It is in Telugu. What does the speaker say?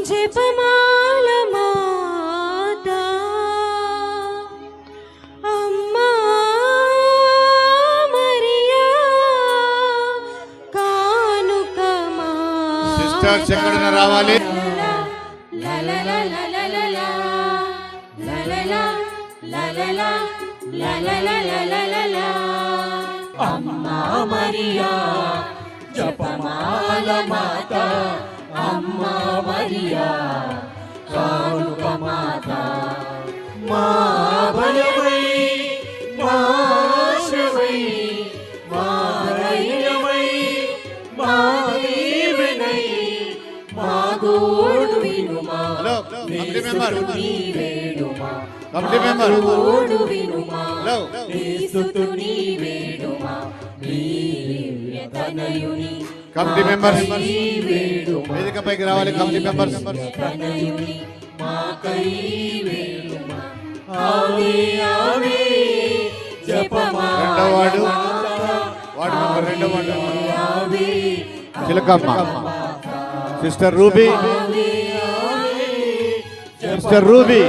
జపమాల మాత అమ్మా మరియా కానుక మా సిస్టర్స్ ఎక్కడైనా రావాలి. అమ్మా మరియా జపమాల మాత అమ్మా మరియా కానుక మాత మా బలమై మా ఆశవై మా ధైర్యమై మా దీవెనై మా గోడు వినుమా. హలో కమిటీ మెంబర్, వేడుమా కమిటీ మెంబర్, గోడు వినుమా హలో స్తుతుని వేడుమా తనయుని కమిటీ మెంబర్స్ వేడుమా వేదికపైకి రావాలి. కమిటీ మెంబర్స్ తనయుని మాకై వేడుమా. ఆవే ఆవే జపమాల రెండో వార్డు మెంబర్, రెండో వార్డు ఆవే చిలకమ్మ, సిస్టర్ రూబీ, సిస్టర్ రూబీ.